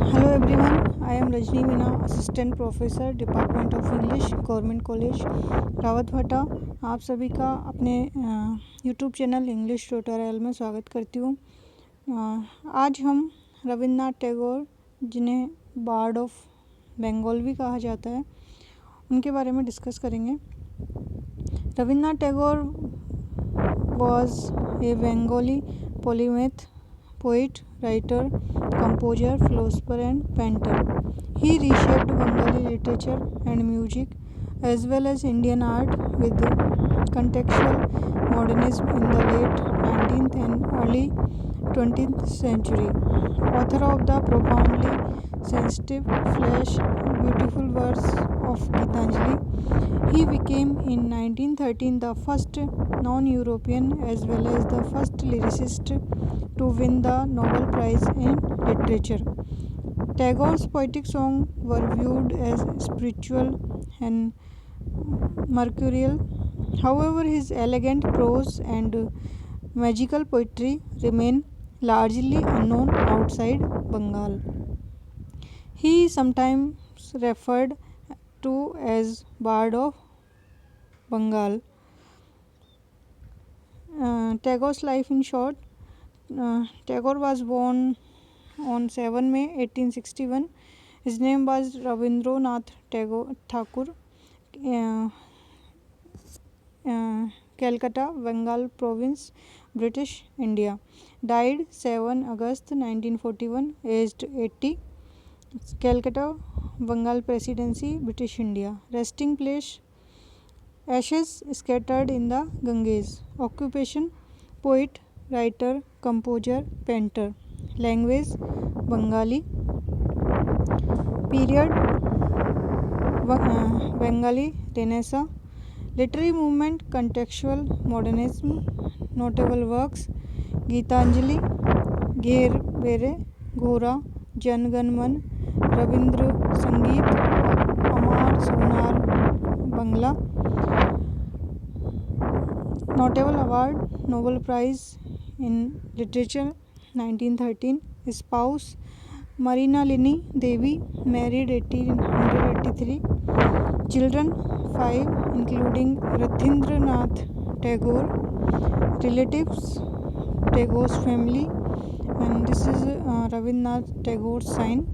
Hello everyone, I am Rajni Meena, assistant professor, department of English, government college Rawatbhata. आप सभी का अपने यूट्यूब चैनल इंग्लिश ट्यूटोरियल में स्वागत करती हूँ। आज हम रविन्द्रनाथ टैगोर, जिन्हें बार्ड ऑफ बंगाल भी कहा जाता है, उनके बारे में डिस्कस करेंगे। Rabindranath Tagore was a Bengali polymath, poet, writer, composer, philosopher and painter. He reshaped Bengali literature and music as well as Indian art with contextual modernism in the late 19th and early 20th century. Author of the profoundly sensitive, flash, beautiful verse of Gitanjali, he became in 1913 the first non-European as well as the first lyricist to win the Nobel Prize in Literature. Tagore's poetic songs were viewed as spiritual and mercurial. However, his elegant prose and magical poetry remain largely unknown outside Bengal. He is sometimes referred to as Bard of Bengal. Tagore's life in short. Tagore was born on 7 May 1861. His name was Ravindranath Thakur, Calcutta, Bengal Province, British India. Died 7 August 1941, aged 80. Calcutta, Bengal Presidency, British India. Resting place, ashes scattered in the Ganges. Occupation, poet, writer, composer, painter. Language, Bengali. Period, Bengali Renaissance. Literary movement, contextual modernism. Notable works, Gitanjali, Gher Bere, Ghora, Jan Gan Man, Rabindra Sangeet, Amar Sonar Bangla. Notable award, Nobel Prize in Literature 1913. Spouse, Marina Lini Devi, married 1883. Children 5, including Rathindra Tagore. Relatives, Tagore's family, and this is Ravindranath Tagore's sign.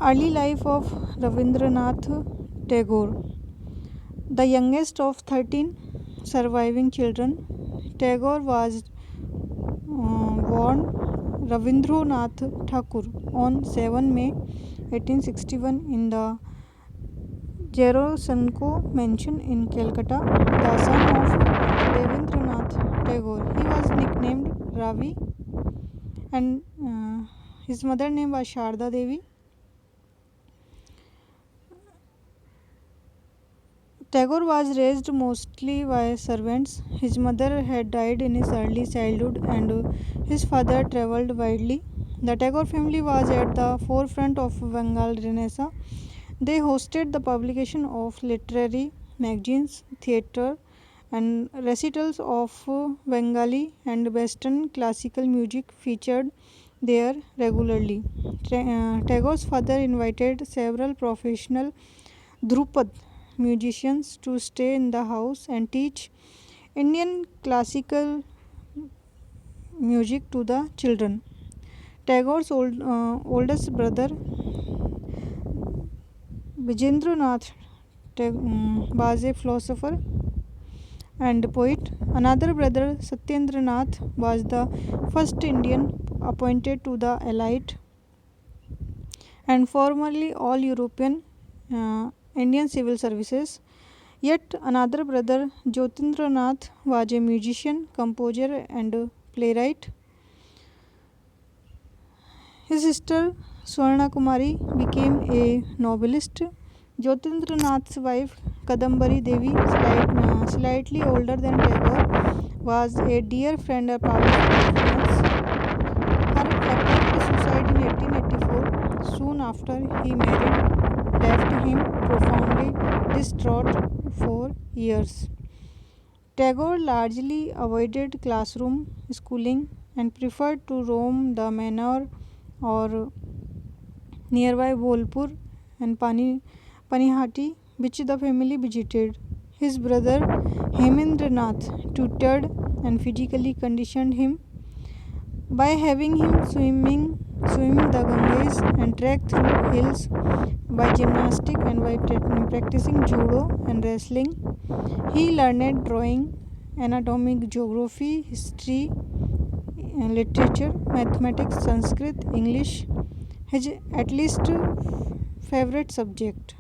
Early life of Ravindranath Tagore. The youngest of 13 surviving children, Tagore was born Ravindranath Thakur on 7 May 1861 in the Jerosanko mansion in Calcutta, the son of Devendranath Tagore. He was nicknamed Ravi and his mother name was Sharda Devi. Tagore was raised mostly by servants. His mother had died in his early childhood and his father travelled widely. The Tagore family was at the forefront of Bengal Renaissance. They hosted the publication of literary magazines, theatre, and recitals of Bengali and Western classical music featured there regularly. Tagore's father invited several professional Drupad musicians to stay in the house and teach Indian classical music to the children. Tagore's oldest brother Vijendranath was a philosopher and poet. Another brother Satyendranath was the first Indian appointed to the elite and formerly all European Indian civil services. Yet another brother Jyotindranath was a musician, composer and playwright. His sister Swarna Kumari became a novelist. Jyotindranath's wife Kadambari Devi, slightly older than Tagore, was a dear friend and powerful influence. Her attempted suicide in 1884, soon after he married, left him profoundly distraught for years. Tagore largely avoided classroom schooling and preferred to roam the manor or nearby Bolpur and Panihati, which the family visited. His brother Hemendranath tutored and physically conditioned him by having him swim the Ganges and trek through hills, by gymnastic and by practicing judo and wrestling. He learned drawing, anatomy, geography, history, literature, mathematics, Sanskrit, English, his at least favorite subject.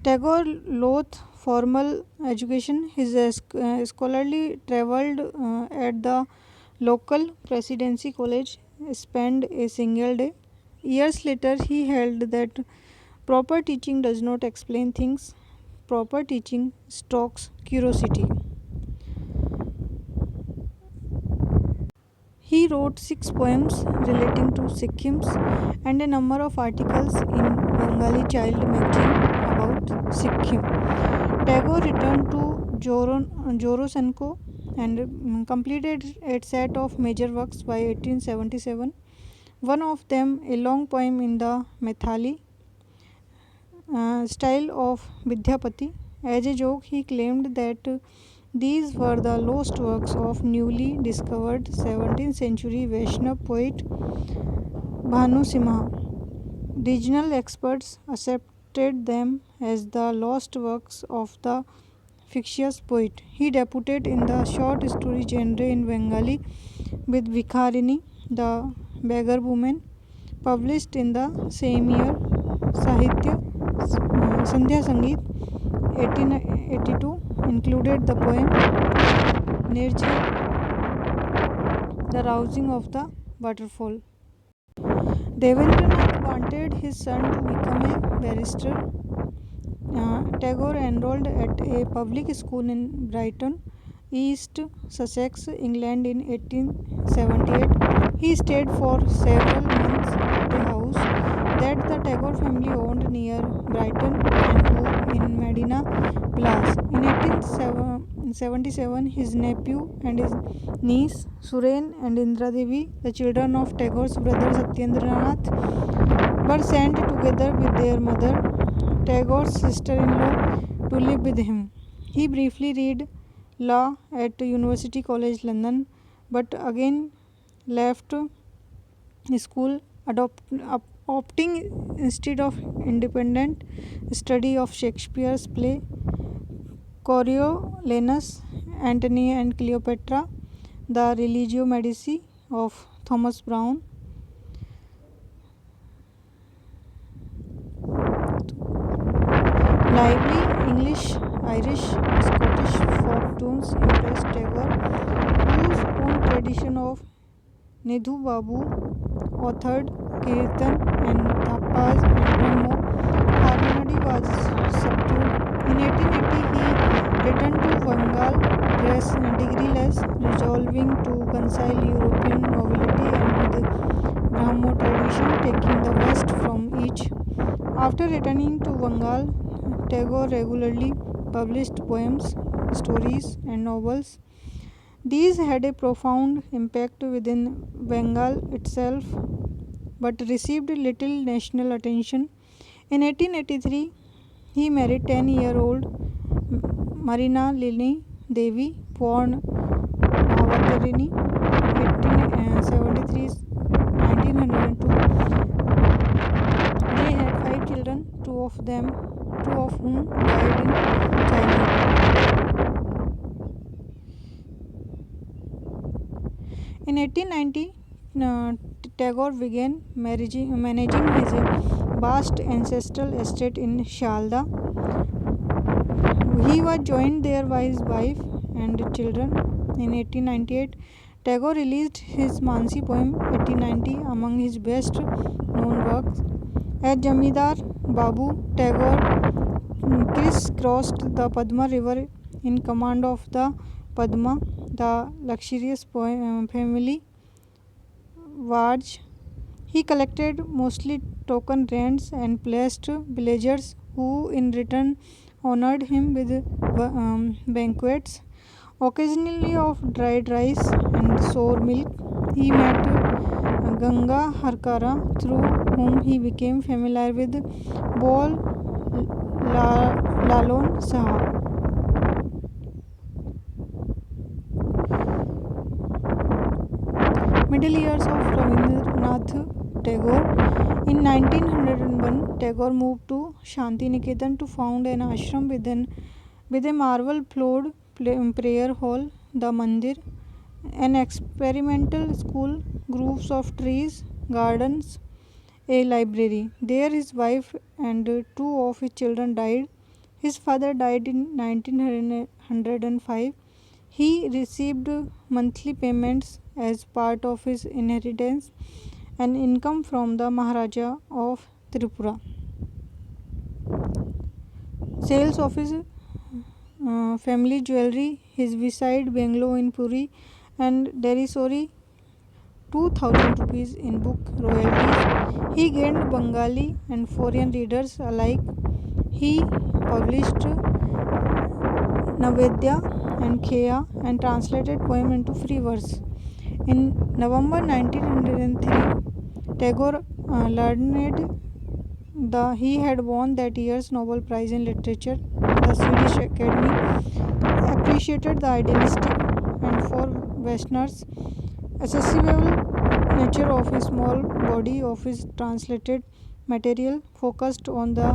Tagore loathed formal education. His scholarly travelled at the local Presidency College, spent a single day. Years later, he held that proper teaching does not explain things, proper teaching stokes curiosity. He wrote 6 poems relating to Sikkim and a number of articles in Bengali Child magazine about Sikkim. Tagore returned to Jorosenko and completed a set of major works by 1877. One of them, a long poem in the Maithili style of Vidyapati. As a joke, he claimed that these were the lost works of newly discovered 17th century Vaishnav poet Bhanu Simha. Regional experts accepted them as the lost works of the fictitious poet. He debuted in the short story genre in Bengali with Vikharini, the beggar woman, published in the same year. Sahitya Sandhya Sangeet 1882 included the poem Nirjha, the rousing of the waterfall. Devendranath wanted his son to become a barrister. Tagore enrolled at a public school in Brighton, East Sussex, England in 1878. He stayed for several months at a house that the Tagore family owned near Brighton and Hove in Medina Place. In 1877, his nephew and his niece Suren and Indra Devi, the children of Tagore's brother Satyendranath, were sent together with their mother, Tagore's sister-in-law, to live with him. He briefly read law at University College London, but again left school, opting instead of independent study of Shakespeare's play Coriolanus, Antony and Cleopatra, the Religio Medici of Thomas Browne. Lively English, Irish, Scottish folk tunes impressed Tagore, whose own tradition of Nidhu Babu authored Kirtan and Tapas and Brahmo harmony was subdued. In 1880, he returned to Bengal, degree-less, resolving to concile European nobility and with Brahmo tradition, taking the West from each. After returning to Bengal, Tagore regularly published poems, stories, and novels. These had a profound impact within Bengal itself, but received little national attention. In 1883, he married 10-year-old Marina Lini Devi, born Bhavatarini, 1873 1902. They had 5 children, two of whom died in childhood. In 1890, Tagore began managing his vast ancestral estate in Shalda. He was joined there by his wife and children. In 1898, Tagore released his Mansi poem 1890, among his best known works. As Jamidar Babu, Tagore criss-crossed the Padma river in command of the Padma, the luxurious family barge. He collected mostly token rents and placed villagers who in return honored him with banquets. occasionally of dried rice and sour milk. He met Ganga Harkara, through whom he became familiar with Bol Lalon Saha. Middle years of Rabindranath Tagore. In 1901, Tagore moved to Shantiniketan to found an ashram with a marble floored prayer hall, the mandir, an experimental school, groves of trees, gardens, a library. There his wife and two of his children died. His father died in 1905. He received monthly payments as part of his inheritance and income from the Maharaja of Tripura. Sales of his family jewelry, his beside bungalow in Puri, and Derisori 2000 rupees in book royalties. He gained Bengali and foreign readers alike. He published Navedya and Khea and translated poem into free verse. In November 1903, Tagore learned he had won that year's Nobel Prize in Literature. The Swedish Academy appreciated the idealistic and for Westerners accessible nature of a small body of his translated material, focused on the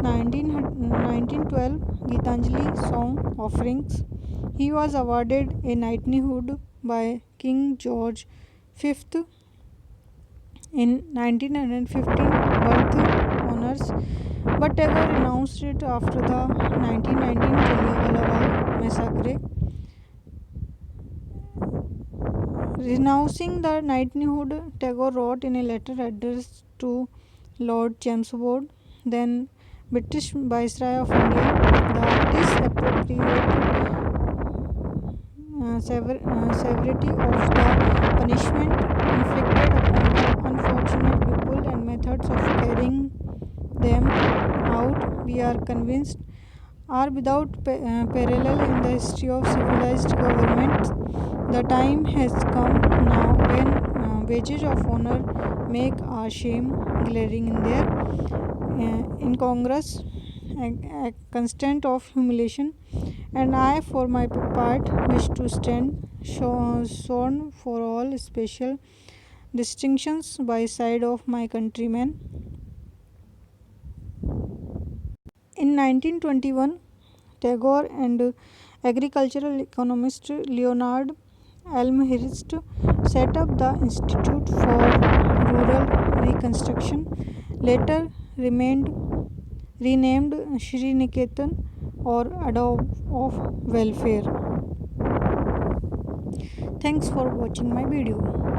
1912 Gitanjali song offerings. He was awarded a knighthood by King George V in 1915 birth honors, but Tagore renounced it after the 1919 Jallianwala massacre. Renouncing the knighthood, Tagore wrote in a letter addressed to Lord Chelmsford, then British Viceroy of India, the disappropriate severity of the punishment inflicted upon the unfortunate people and methods of carrying them out, we are convinced, are without parallel in the history of civilized governments. The time has come now when badges of honor make our shame glaring in their incongruous constant of humiliation, and I, for my part, wish to stand shorn for all special distinctions by side of my countrymen. In 1921, Tagore and agricultural economist Leonard Elmhirst set up the Institute for Rural Reconstruction, later renamed Shri Niketan or Adobe of Welfare. Thanks for watching my video.